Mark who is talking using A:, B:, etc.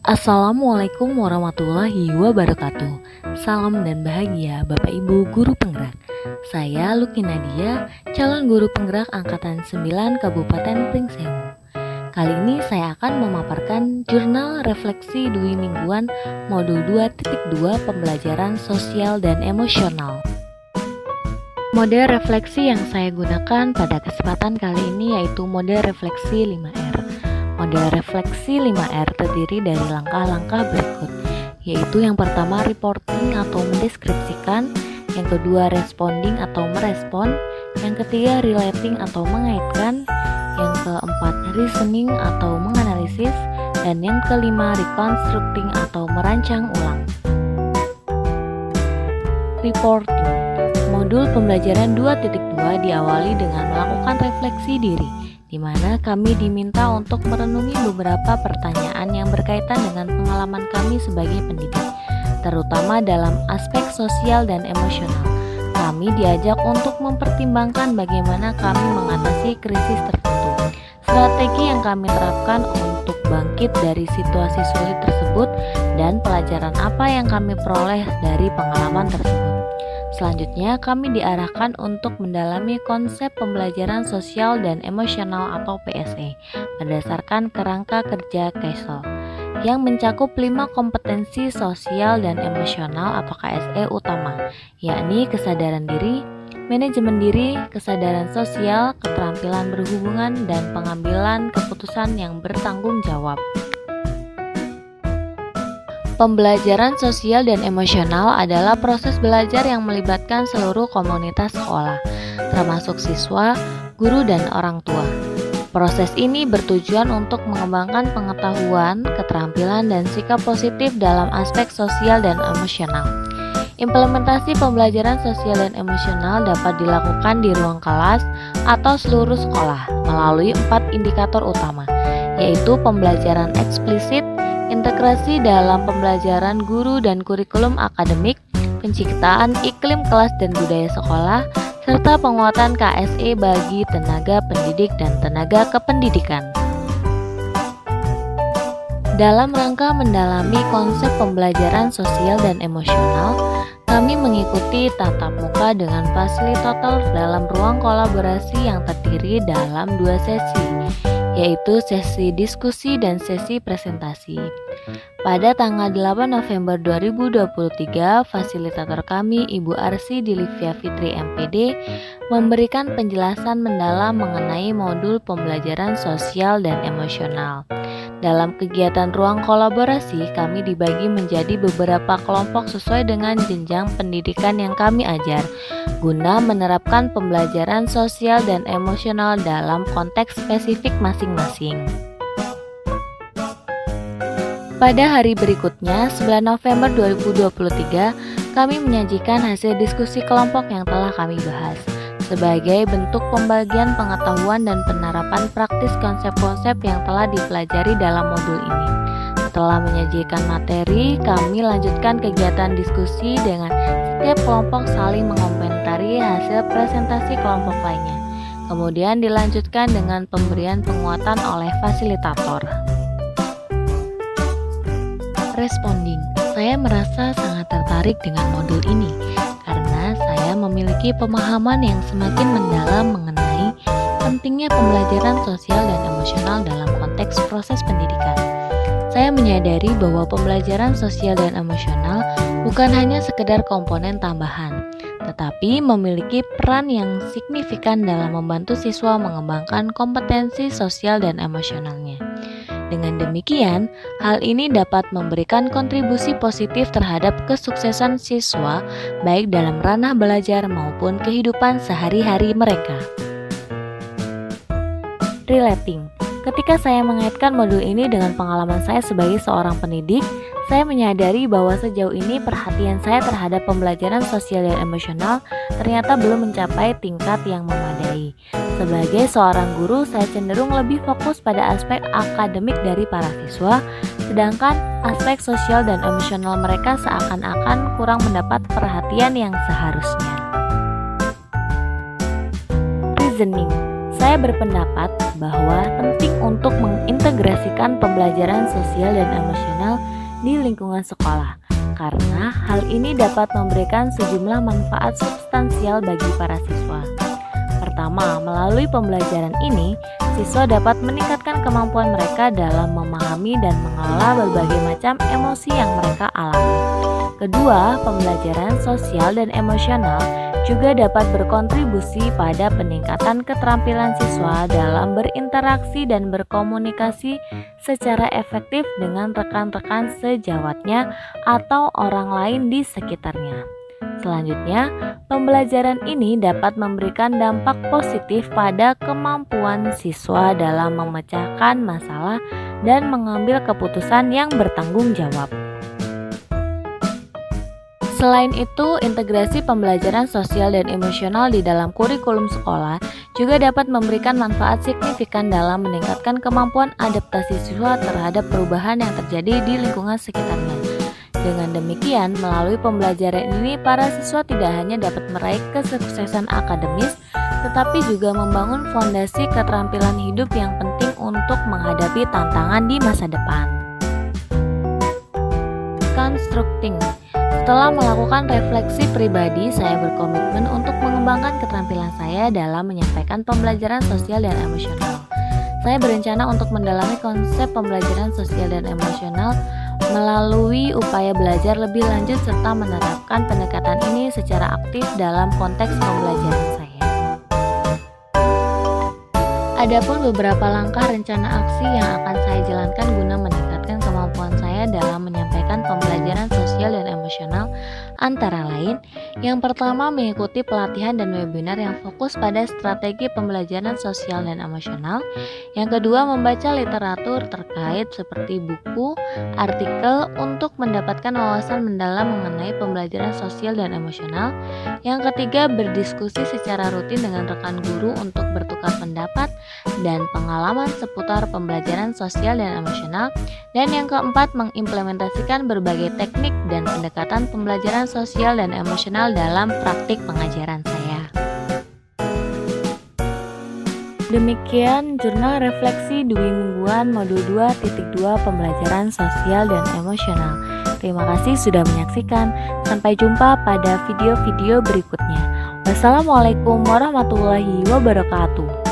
A: Assalamualaikum warahmatullahi wabarakatuh. Salam dan bahagia Bapak Ibu Guru Penggerak. Saya Luki Nadia, calon guru penggerak Angkatan 9 Kabupaten Pringsewu. Kali ini saya akan memaparkan jurnal refleksi Dwi Mingguan Modul 2.2 Pembelajaran Sosial dan Emosional. Model refleksi yang saya gunakan pada kesempatan kali ini yaitu model refleksi 5R. Model refleksi 5R terdiri dari langkah-langkah berikut, yaitu yang pertama reporting atau mendeskripsikan, yang kedua responding atau merespon, yang ketiga relating atau mengaitkan, yang keempat reasoning atau menganalisis, dan yang kelima reconstructing atau merancang ulang. Reporting. Modul pembelajaran 2.2 diawali dengan melakukan refleksi diri, di mana kami diminta untuk merenungi beberapa pertanyaan yang berkaitan dengan pengalaman kami sebagai pendidik, terutama dalam aspek sosial dan emosional. Kami diajak untuk mempertimbangkan bagaimana kami mengatasi krisis tertentu, strategi yang kami terapkan untuk bangkit dari situasi sulit tersebut, dan pelajaran apa yang kami peroleh dari pengalaman tersebut. Selanjutnya, kami diarahkan untuk mendalami konsep pembelajaran sosial dan emosional atau PSE berdasarkan kerangka kerja KESO yang mencakup 5 kompetensi sosial dan emosional atau KSE utama, yakni kesadaran diri, manajemen diri, kesadaran sosial, keterampilan berhubungan, dan pengambilan keputusan yang bertanggung jawab. Pembelajaran sosial dan emosional adalah proses belajar yang melibatkan seluruh komunitas sekolah, termasuk siswa, guru, dan orang tua. Proses ini bertujuan untuk mengembangkan pengetahuan, keterampilan, dan sikap positif dalam aspek sosial dan emosional. Implementasi pembelajaran sosial dan emosional dapat dilakukan di ruang kelas atau seluruh sekolah melalui 4 indikator utama, yaitu pembelajaran eksplisit, integrasi dalam pembelajaran guru dan kurikulum akademik, penciptaan iklim kelas dan budaya sekolah, serta penguatan KSE bagi tenaga pendidik dan tenaga kependidikan. Dalam rangka mendalami konsep pembelajaran sosial dan emosional, kami mengikuti tatap muka dengan fasilitator dalam ruang kolaborasi yang terdiri dalam 2 sesi, yaitu sesi diskusi dan sesi presentasi. Pada tanggal 8 November 2023, fasilitator kami Ibu Arsy Dilivia Fitri MPD memberikan penjelasan mendalam mengenai modul pembelajaran sosial dan emosional. Dalam kegiatan ruang kolaborasi, kami dibagi menjadi beberapa kelompok sesuai dengan jenjang pendidikan yang kami ajar, guna menerapkan pembelajaran sosial dan emosional dalam konteks spesifik masing-masing. Pada hari berikutnya, 9 November 2023, kami menyajikan hasil diskusi kelompok yang telah kami bahas, sebagai bentuk pembagian pengetahuan dan penerapan praktis konsep-konsep yang telah dipelajari dalam modul ini. Setelah menyajikan materi, kami lanjutkan kegiatan diskusi dengan setiap kelompok saling mengomentari hasil presentasi kelompok lainnya. Kemudian dilanjutkan dengan pemberian penguatan oleh fasilitator. Responding. Saya merasa sangat tertarik dengan modul ini karena saya memiliki pemahaman yang semakin mendalam mengenai pentingnya pembelajaran sosial dan emosional dalam konteks proses pendidikan. Saya menyadari bahwa pembelajaran sosial dan emosional bukan hanya sekedar komponen tambahan, tetapi memiliki peran yang signifikan dalam membantu siswa mengembangkan kompetensi sosial dan emosionalnya. Dengan demikian, hal ini dapat memberikan kontribusi positif terhadap kesuksesan siswa, baik dalam ranah belajar maupun kehidupan sehari-hari mereka. Relating. Ketika saya mengaitkan modul ini dengan pengalaman saya sebagai seorang pendidik, saya menyadari bahwa sejauh ini perhatian saya terhadap pembelajaran sosial dan emosional ternyata belum mencapai tingkat yang memadai. Sebagai seorang guru, saya cenderung lebih fokus pada aspek akademik dari para siswa, sedangkan aspek sosial dan emosional mereka seakan-akan kurang mendapat perhatian yang seharusnya. Reasoning. Saya berpendapat bahwa penting untuk mengintegrasikan pembelajaran sosial dan emosional di lingkungan sekolah, karena hal ini dapat memberikan sejumlah manfaat substansial bagi para siswa. Pertama, melalui pembelajaran ini, siswa dapat meningkatkan kemampuan mereka dalam memahami dan mengelola berbagai macam emosi yang mereka alami. Kedua, pembelajaran sosial dan emosional juga dapat berkontribusi pada peningkatan keterampilan siswa dalam berinteraksi dan berkomunikasi secara efektif dengan rekan-rekan sejawatnya atau orang lain di sekitarnya. Selanjutnya, pembelajaran ini dapat memberikan dampak positif pada kemampuan siswa dalam memecahkan masalah dan mengambil keputusan yang bertanggung jawab. Selain itu, integrasi pembelajaran sosial dan emosional di dalam kurikulum sekolah juga dapat memberikan manfaat signifikan dalam meningkatkan kemampuan adaptasi siswa terhadap perubahan yang terjadi di lingkungan sekitarnya. Dengan demikian, melalui pembelajaran ini, para siswa tidak hanya dapat meraih kesuksesan akademis, tetapi juga membangun fondasi keterampilan hidup yang penting untuk menghadapi tantangan di masa depan. Constructing. Setelah melakukan refleksi pribadi, saya berkomitmen untuk mengembangkan keterampilan saya dalam menyampaikan pembelajaran sosial dan emosional. Saya berencana untuk mendalami konsep pembelajaran sosial dan emosional melalui upaya belajar lebih lanjut serta menerapkan pendekatan ini secara aktif dalam konteks pembelajaran saya. Adapun beberapa langkah rencana aksi yang akan saya jalankan guna meningkatkan kemampuan saya dalam menyampaikan pembelajaran sosial dan emosional antara lain, yang pertama mengikuti pelatihan dan webinar yang fokus pada strategi pembelajaran sosial dan emosional. Yang kedua, membaca literatur terkait seperti buku, artikel untuk mendapatkan wawasan mendalam mengenai pembelajaran sosial dan emosional. Yang ketiga, berdiskusi secara rutin dengan rekan guru untuk bertukar pendapat dan pengalaman seputar pembelajaran sosial dan emosional. Dan yang keempat, mengimplementasikan berbagai teknik dan pendekatan pembelajaran sosial dan emosional dalam praktik pengajaran saya. Demikian jurnal refleksi Dwi Mingguan Modul 2.2 Pembelajaran Sosial dan Emosional. Terima kasih sudah menyaksikan. Sampai jumpa pada video-video berikutnya. Wassalamualaikum warahmatullahi wabarakatuh.